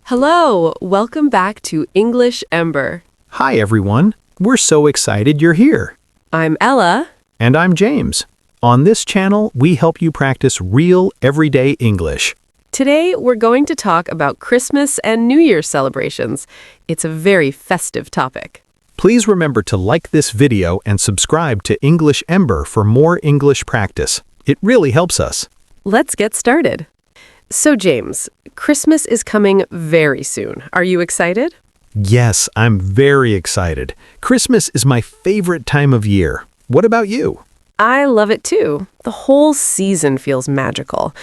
Hello, welcome back to English Ember. Hi, everyone. We're so excited you're here. I'm Ella. And I'm James. On this channel, we help you practice real, everyday English. Today, we're going to talk about Christmas and New Year's celebrations. It's a very festive topic. Please remember to like this video and subscribe to English Ember for more English practice. It really helps us. Let's get started. So, James, Christmas is coming very soon. Are you excited? Yes, I'm very excited. Christmas is my favorite time of year. What about you? I love it too. The whole season feels magical.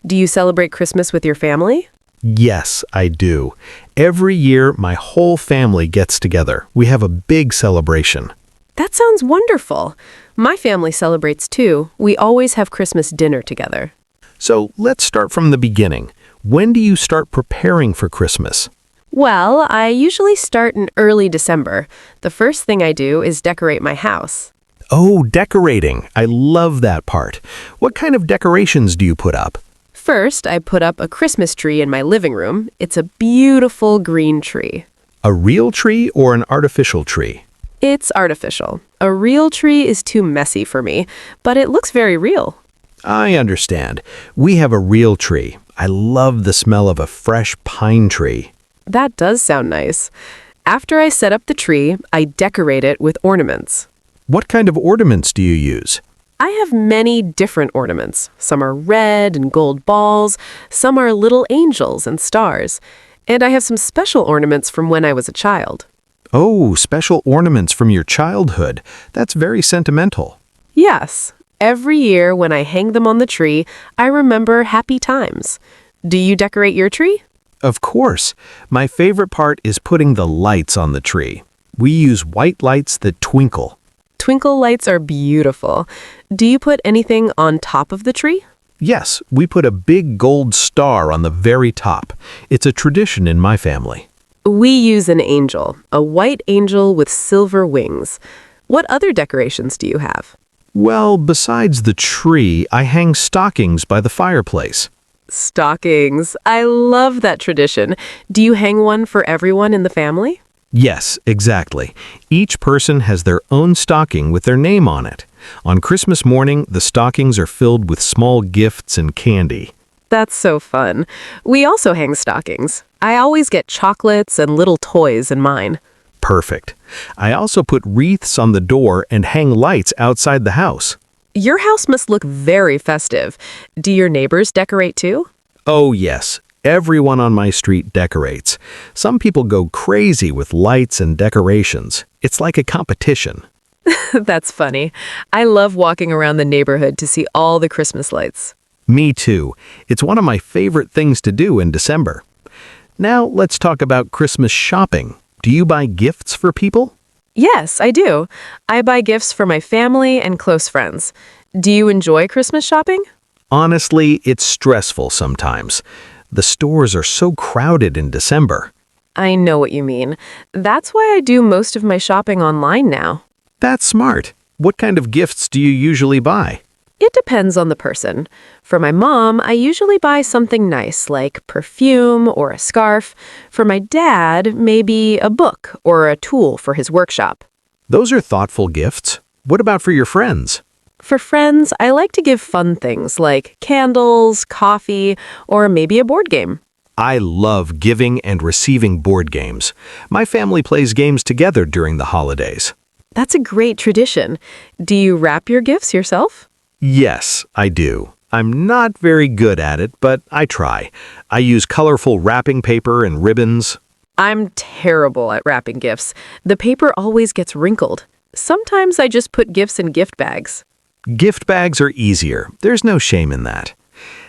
Do you celebrate Christmas with your family? Yes, I do. Every year, my whole family gets together. We have a big celebration. That sounds wonderful. My family celebrates too. We always have Christmas dinner together. So let's start from the beginning. When do you start preparing for Christmas? Well, I usually start in early December. The first thing I do is decorate my house. Oh, decorating. I love that part. What kind of decorations do you put up? First, I put up a Christmas tree in my living room. It's a beautiful green tree. A real tree or an artificial tree? It's artificial. A real tree is too messy for me, but it looks very real. I understand. We have a real tree. I love the smell of a fresh pine tree. That does sound nice. After I set up the tree, I decorate it with ornaments. What kind of ornaments do you use? I have many different ornaments. Some are red and gold balls, some are little angels and stars. And I have some special ornaments from when I was a child. Oh, special ornaments from your childhood. That's very sentimental. Yes. Every year when I hang them on the tree, I remember happy times. Do you decorate your tree? Of course. My favorite part is putting the lights on the tree. We use white lights that twinkle. Twinkle lights are beautiful. Do you put anything on top of the tree? Yes, we put a big gold star on the very top. It's a tradition in my family. We use an angel, a white angel with silver wings. What other decorations do you have? Well, besides the tree, I hang stockings by the fireplace. Stockings. I love that tradition. Do you hang one for everyone in the family? Yes, exactly. Each person has their own stocking with their name on it. On Christmas morning, the stockings are filled with small gifts and candy. That's so fun. We also hang stockings. I always get chocolates and little toys in mine. Perfect. I also put wreaths on the door and hang lights outside the house. Your house must look very festive. Do your neighbors decorate too? Oh, yes. Everyone on my street decorates. Some people go crazy with lights and decorations. It's like a competition. That's funny. I love walking around the neighborhood to see all the Christmas lights. Me too. It's one of my favorite things to do in December. Now let's talk about Christmas shopping. Do you buy gifts for people? Yes, I do. I buy gifts for my family and close friends. Do you enjoy Christmas shopping? Honestly, it's stressful sometimes. The stores are so crowded in December. I know what you mean. That's why I do most of my shopping online now. That's smart. What kind of gifts do you usually buy? It depends on the person. For my mom, I usually buy something nice like perfume or a scarf. For my dad, maybe a book or a tool for his workshop. Those are thoughtful gifts. What about for your friends? For friends, I like to give fun things like candles, coffee, or maybe a board game. I love giving and receiving board games. My family plays games together during the holidays. That's a great tradition. Do you wrap your gifts yourself? Yes, I do. I'm not very good at it, but I try. I use colorful wrapping paper and ribbons. I'm terrible at wrapping gifts. The paper always gets wrinkled. Sometimes I just put gifts in gift bags. Gift bags are easier. There's no shame in that.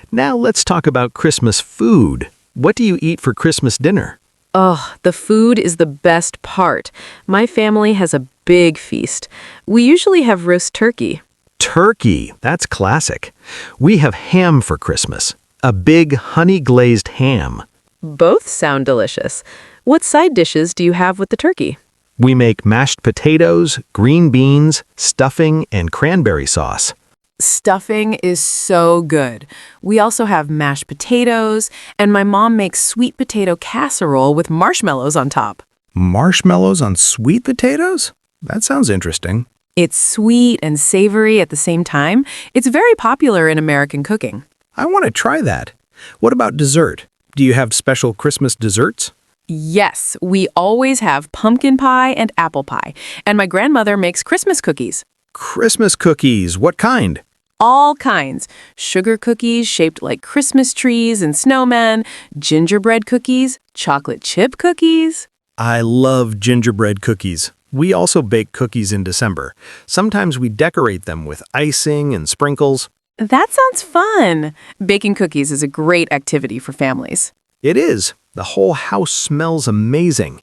Now let's talk about Christmas food. What do you eat for Christmas dinner? Oh, the food is the best part. My family has a big feast. We usually have roast turkey. Turkey, that's classic. We have ham for Christmas, a big honey-glazed ham. Both sound delicious. What side dishes do you have with the turkey? We make mashed potatoes, green beans, stuffing, and cranberry sauce. Stuffing is so good. We also have mashed potatoes, and my mom makes sweet potato casserole with marshmallows on top. Marshmallows on sweet potatoes? That sounds interesting. It's sweet and savory at the same time. It's very popular in American cooking. I want to try that. What about dessert? Do you have special Christmas desserts? Yes, we always have pumpkin pie and apple pie, and my grandmother makes Christmas cookies. Christmas cookies, what kind? All kinds. Sugar cookies shaped like Christmas trees and snowmen, gingerbread cookies, chocolate chip cookies. I love gingerbread cookies. We also bake cookies in December. Sometimes we decorate them with icing and sprinkles. That sounds fun. Baking cookies is a great activity for families. It is. The whole house smells amazing.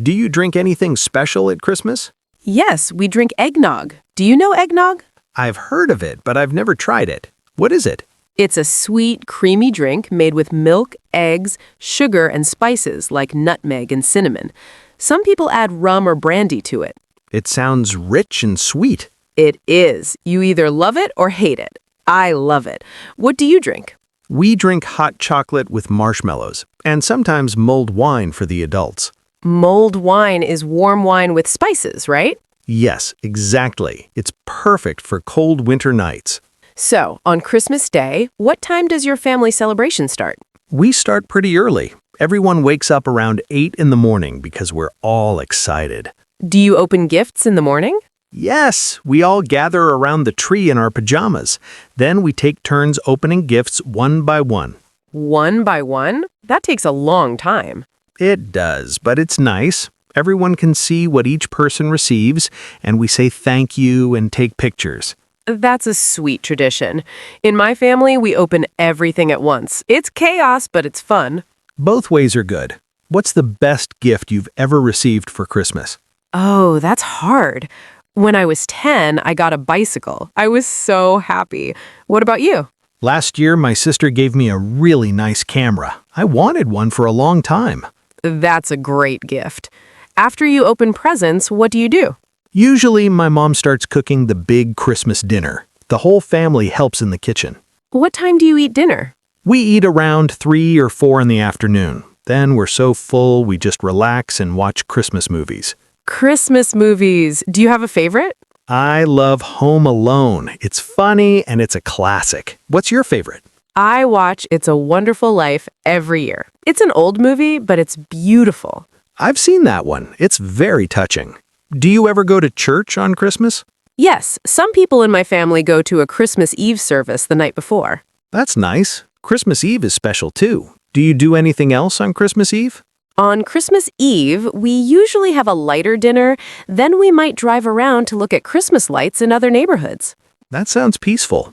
Do you drink anything special at Christmas? Yes, we drink eggnog. Do you know eggnog? I've heard of it, but I've never tried it. What is it? It's a sweet, creamy drink made with milk, eggs, sugar, and spices like nutmeg and cinnamon. Some people add rum or brandy to it. It sounds rich and sweet. It is. You either love it or hate it. I love it. What do you drink? We drink hot chocolate with marshmallows, and sometimes mulled wine for the adults. Mulled wine is warm wine with spices, right? Yes, exactly. It's perfect for cold winter nights. So, on Christmas Day, what time does your family celebration start? We start pretty early. Everyone wakes up around 8 in the morning because we're all excited. Do you open gifts in the morning? Yes, we all gather around the tree in our pajamas. Then we take turns opening gifts one by one. One by one? That takes a long time. It does, but it's nice. Everyone can see what each person receives, and we say thank you and take pictures. That's a sweet tradition. In my family, we open everything at once. It's chaos, but it's fun. Both ways are good. What's the best gift you've ever received for Christmas? Oh, that's hard. When I was 10, I got a bicycle. I was so happy. What about you? Last year, my sister gave me a really nice camera. I wanted one for a long time. That's a great gift. After you open presents, what do you do? Usually, my mom starts cooking the big Christmas dinner. The whole family helps in the kitchen. What time do you eat dinner? We eat around 3 or 4 in the afternoon. Then we're so full, we just relax and watch Christmas movies. Christmas movies. Do you have a favorite? I love Home Alone. It's funny and it's a classic. What's your favorite? I watch It's a Wonderful Life every year. It's an old movie, but it's beautiful. I've seen that one. It's very touching. Do you ever go to church on Christmas? Yes, some people in my family go to a Christmas Eve service the night before. That's nice. Christmas Eve is special too. Do you do anything else on Christmas Eve? On Christmas Eve, we usually have a lighter dinner, then we might drive around to look at Christmas lights in other neighborhoods. That sounds peaceful.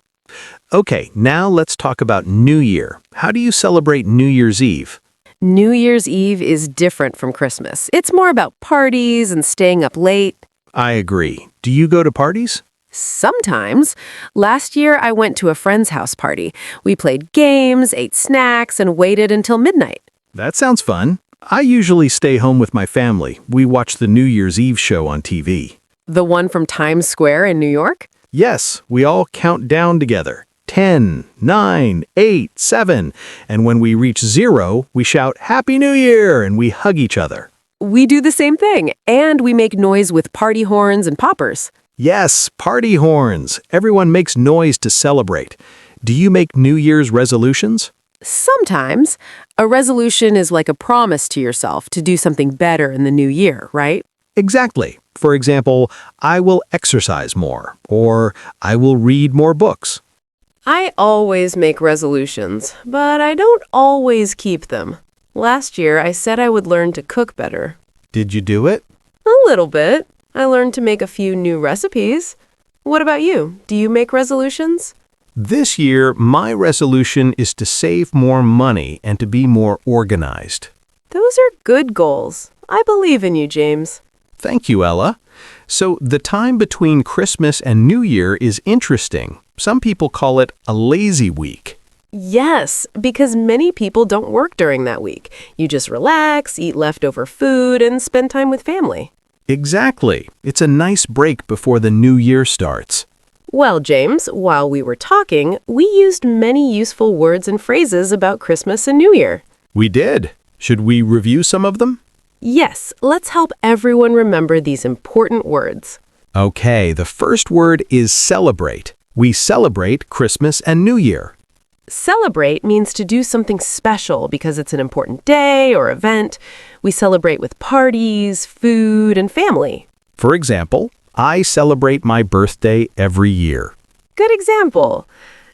Okay, now let's talk about New Year. How do you celebrate New Year's Eve? New Year's Eve is different from Christmas. It's more about parties and staying up late. I agree. Do you go to parties? Sometimes. Last year, I went to a friend's house party. We played games, ate snacks, and waited until midnight. That sounds fun. I usually stay home with my family. We watch the New Year's Eve show on TV. The one from Times Square in New York? Yes, we all count down together. 10, 9, 8, 7. And when we reach 0, we shout, Happy New Year, and we hug each other. We do the same thing, and we make noise with party horns and poppers. Yes, party horns. Everyone makes noise to celebrate. Do you make New Year's resolutions? Sometimes. A resolution is like a promise to yourself to do something better in the new year, right? Exactly. For example, I will exercise more, or I will read more books. I always make resolutions, but I don't always keep them. Last year, I said I would learn to cook better. Did you do it? A little bit. I learned to make a few new recipes. What about you? Do you make resolutions? This year, my resolution is to save more money and to be more organized. Those are good goals. I believe in you, James. Thank you, Ella. So the time between Christmas and New Year is interesting. Some people call it a lazy week. Yes, because many people don't work during that week. You just relax, eat leftover food, and spend time with family. Exactly. It's a nice break before the new year starts. Well, James, while we were talking, we used many useful words and phrases about Christmas and New Year. We did. Should we review some of them? Yes, let's help everyone remember these important words. Okay, the first word is celebrate. We celebrate Christmas and New Year. Celebrate means to do something special because it's an important day or event. We celebrate with parties, food, and family. For example, I celebrate my birthday every year. Good example.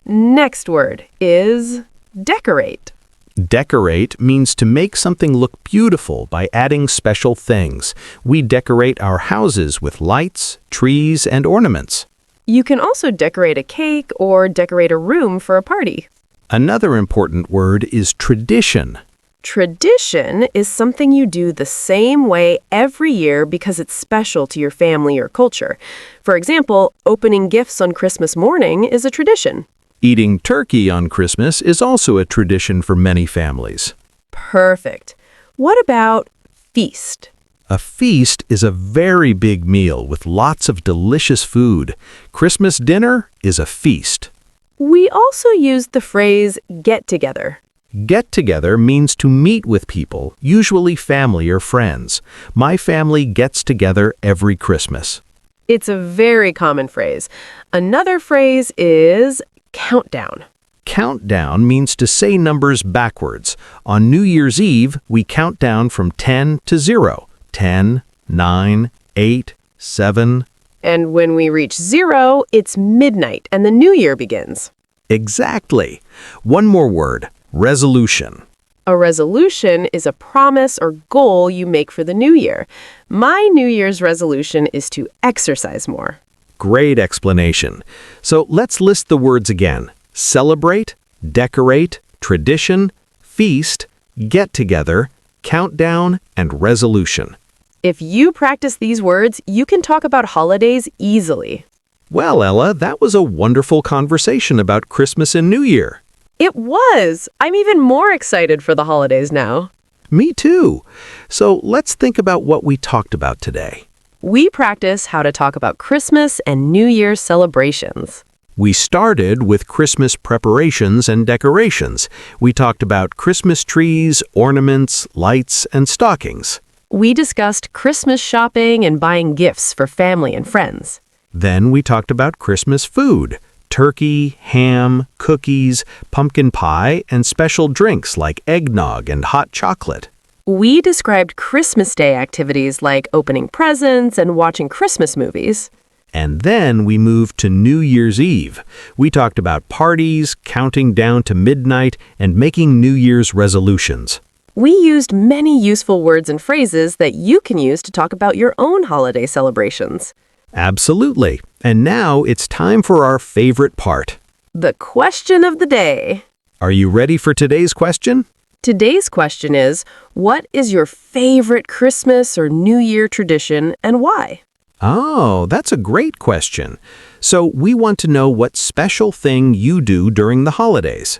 Next word is decorate. Decorate means to make something look beautiful by adding special things. We decorate our houses with lights, trees, and ornaments. You can also decorate a cake or decorate a room for a party. Another important word is tradition. Tradition is something you do the same way every year because it's special to your family or culture. For example, opening gifts on Christmas morning is a tradition. Eating turkey on Christmas is also a tradition for many families. Perfect. What about feast? A feast is a very big meal with lots of delicious food. Christmas dinner is a feast. We also used the phrase get together. Get together means to meet with people, usually family or friends. My family gets together every Christmas. It's a very common phrase. Another phrase is countdown. Countdown means to say numbers backwards. On New Year's Eve, we count down from 10 to 0. 10, 9, 8, 7. And when we reach 0, it's midnight and the new year begins. Exactly. One more word, resolution. A resolution is a promise or goal you make for the new year. My New Year's resolution is to exercise more. Great explanation. So let's list the words again. Celebrate, decorate, tradition, feast, get together, countdown, and resolution. If you practice these words, you can talk about holidays easily. Well, Ella, that was a wonderful conversation about Christmas and New Year. It was! I'm even more excited for the holidays now. Me too. So let's think about what we talked about today. We practice how to talk about Christmas and New Year's celebrations. We started with Christmas preparations and decorations. We talked about Christmas trees, ornaments, lights, and stockings. We discussed Christmas shopping and buying gifts for family and friends. Then we talked about Christmas food, turkey, ham, cookies, pumpkin pie, and special drinks like eggnog and hot chocolate. We described Christmas Day activities like opening presents and watching Christmas movies. And then we moved to New Year's Eve. We talked about parties, counting down to midnight, and making New Year's resolutions. We used many useful words and phrases that you can use to talk about your own holiday celebrations. Absolutely. And now it's time for our favorite part. The question of the day. Are you ready for today's question? Today's question is, what is your favorite Christmas or New Year tradition and why? Oh, that's a great question. So we want to know what special thing you do during the holidays.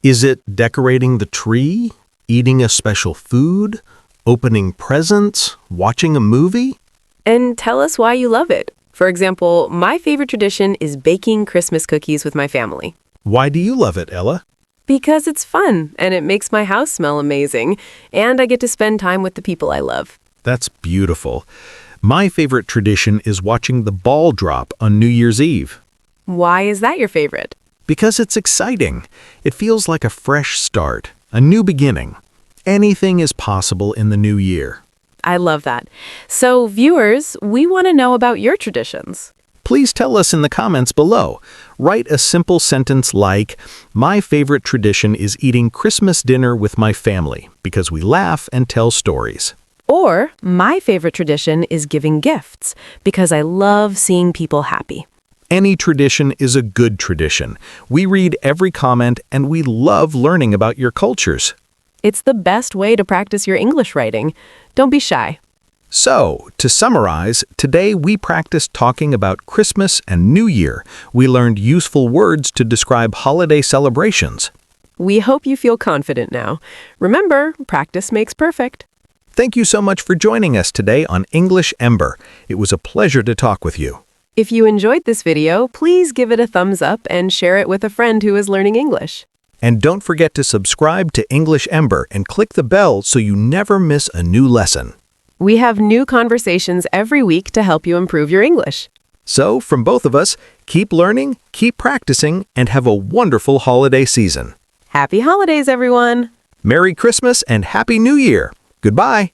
Is it decorating the tree? Eating a special food? Opening presents? Watching a movie? And tell us why you love it. For example, my favorite tradition is baking Christmas cookies with my family. Why do you love it, Ella? Because it's fun and it makes my house smell amazing, and I get to spend time with the people I love. That's beautiful. My favorite tradition is watching the ball drop on New Year's Eve. Why is that your favorite? Because it's exciting. It feels like a fresh start, a new beginning. Anything is possible in the new year. I love that. So, viewers, we want to know about your traditions. Please tell us in the comments below. Write a simple sentence like, "My favorite tradition is eating Christmas dinner with my family because we laugh and tell stories." Or, my favorite tradition is giving gifts because I love seeing people happy. Any tradition is a good tradition. We read every comment and we love learning about your cultures. It's the best way to practice your English writing. Don't be shy. So, to summarize, today we practiced talking about Christmas and New Year. We learned useful words to describe holiday celebrations. We hope you feel confident now. Remember, practice makes perfect. Thank you so much for joining us today on English Ember. It was a pleasure to talk with you. If you enjoyed this video, please give it a thumbs up and share it with a friend who is learning English. And don't forget to subscribe to English Ember and click the bell so you never miss a new lesson. We have new conversations every week to help you improve your English. So, from both of us, keep learning, keep practicing, and have a wonderful holiday season. Happy holidays, everyone! Merry Christmas and Happy New Year! Goodbye!